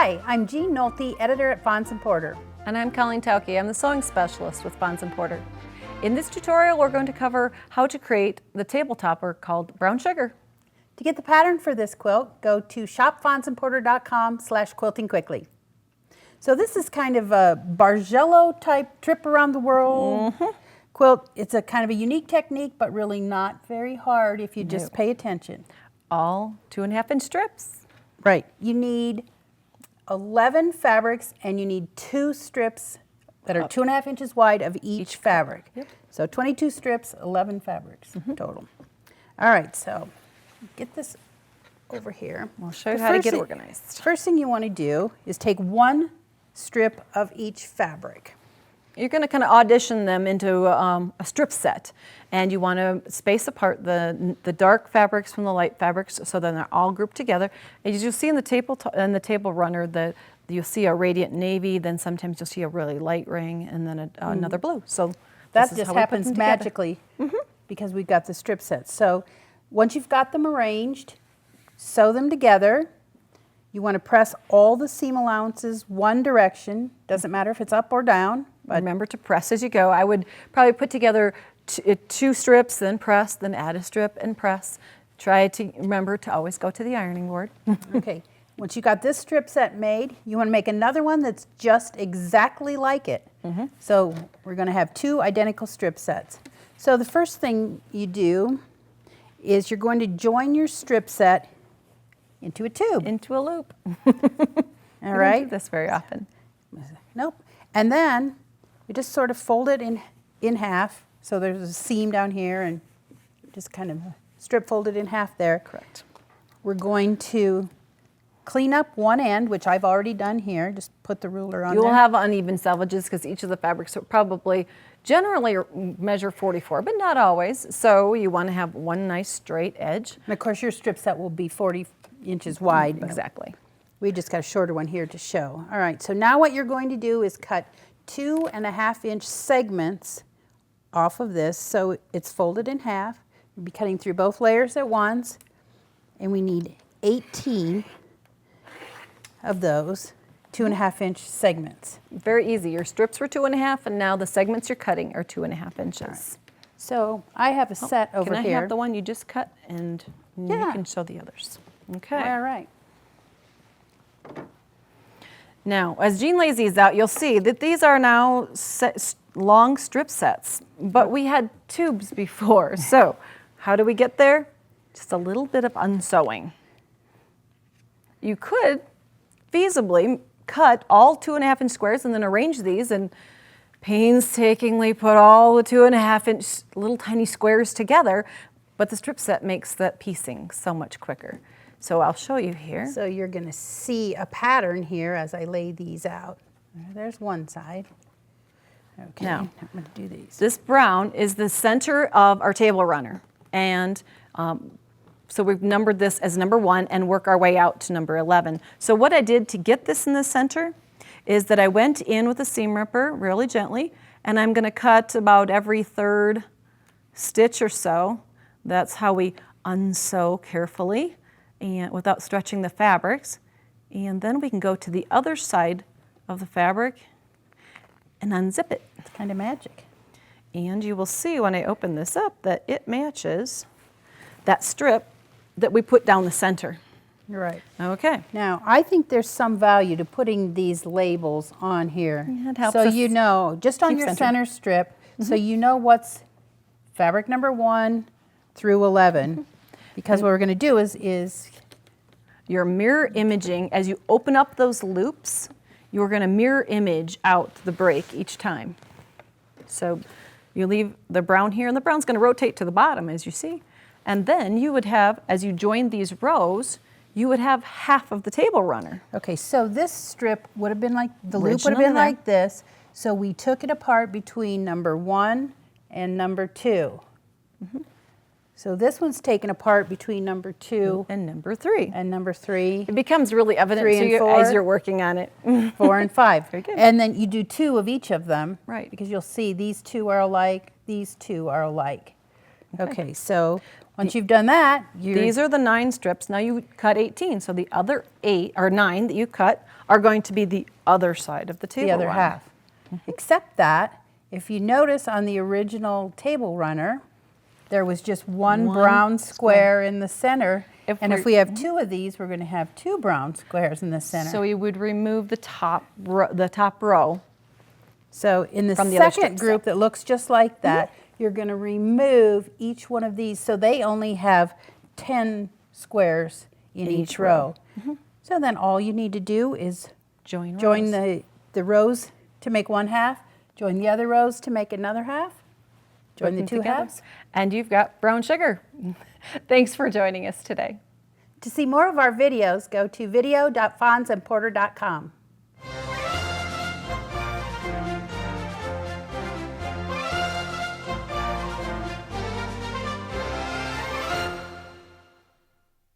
Hi, I'm Jean Nolte, editor at Fons & Porter. And I'm Colleen Tauke. I'm the sewing specialist with Fons & Porter. In this tutorial, we're going to cover how to create the table topper called Brown Sugar. To get the pattern for this quilt, go to shopfonsandporter.com/quiltingquickly. So this is kind of a Bargello type trip around the world quilt. It's a kind of a unique technique, but really not very hard if you just pay attention. All 2.5-inch strips. Right. You need 11 fabrics and you need 2 strips that are 2.5 inches wide of each fabric. Yep. So 22 strips, 11 fabrics total. All right, so get this over here. We'll show you how to get organized. First thing you want to do is take 1 strip of each fabric. You're going to kind of audition them into a strip set, and you want to space apart the dark fabrics from the light fabrics so then they're all grouped together. As you'll see in the table runner, you'll see a radiant navy, then sometimes you'll see a really light ring, and then another blue. So that just happens magically because we've got the strip sets. So once you've got them arranged, sew them together. You want to press all the seam allowances one direction. Doesn't matter if it's up or down. But remember to press as you go. I would probably put together 2 strips, then press, then add a strip and press. Try to remember to always go to the ironing board. Okay, once you got this strip set made, you want to make another one that's just exactly like it. So we're going to have 2 identical strip sets. So the first thing you do is you're going to join your strip set into a tube. Into a loop. All right. We don't do this very often. Nope. And then you just sort of fold it in half. So there's a seam down here and just kind of strip folded in half there. Correct. We're going to clean up one end, which I've already done here. Just put the ruler on there. there. You'll have uneven selvages because each of the fabrics will probably generally measure 44, but not always. So you want to have one nice straight edge. And of course your strip set will be 40 inches wide. Exactly. We just got a shorter one here to show. All right, so now what you're going to do is cut 2.5-inch segments off of this so it's folded in half. You'll be cutting through both layers at once, and we need 18 of those 2.5-inch segments. Very easy. Your strips were 2.5, and now the segments you're cutting are 2.5 inches. Right. So I have a set over here. Can I have the one you just cut, and you can show the others. Okay. All right. Now, as Jean lays these out, you'll see that these are now long strip sets, but we had tubes before. So how do we get there? Just a little bit of unsewing. You could feasibly cut all 2.5-inch squares and then arrange these and painstakingly put all the 2.5-inch little tiny squares together, but the strip set makes that piecing so much quicker. So I'll show you here. So you're going to see a pattern here as I lay these out. There's one side. Okay, now, I'm going to do these. This brown is the center of our table runner. And so we've numbered this as number 1 and work our way out to number 11. So what I did to get this in the center is that I went in with a seam ripper really gently, and I'm going to cut about every 3rd stitch or so. That's how we unsew carefully and without stretching the fabrics. And then we can go to the other side of the fabric and unzip it. It's kind of magic. And you will see when I open this up that it matches that strip that we put down the center. You're right. Okay. Now, I think there's some value to putting these labels on here. Yeah, it helps so us you know, just on your center strip, so you know what's fabric number 1 through 11. Because what we're going to do is you're mirror imaging. As you open up those loops, you're going to mirror image out the break each time. So you leave the brown here, and the brown's going to rotate to the bottom, as you see. And then you would have, as you join these rows, you would have half of the table runner. Okay, so this strip would have been like, the loop would have been like this. So we took it apart between number 1 and number 2. So this one's taken apart between number 2 and number 3. And number 3. It becomes really evident to you as you're working on it. 4 and 5. Very good. And then you do 2 of each of them. Right. Because you'll see these 2 are alike, these 2 are alike. Okay, so Once you've done that, These are the 9 strips. Now you cut 18. So the other 8 or 9 that you cut are going to be the other side of the table the other runner. half. Except that, if you notice on the original table runner, there was just one brown square in the center. If we have 2 of these, we're going to have 2 brown squares in the center. So we would remove the top row. So in the from the other second strip group that looks just like that, you're going to remove each one of these. So they only have 10 squares in each row. So then all you need to do is join the rows to make one half, join the other rows to make another half, join the 2 halves. And you've got brown sugar. Thanks for joining us today. To see more of our videos, go to video.fonsandporter.com.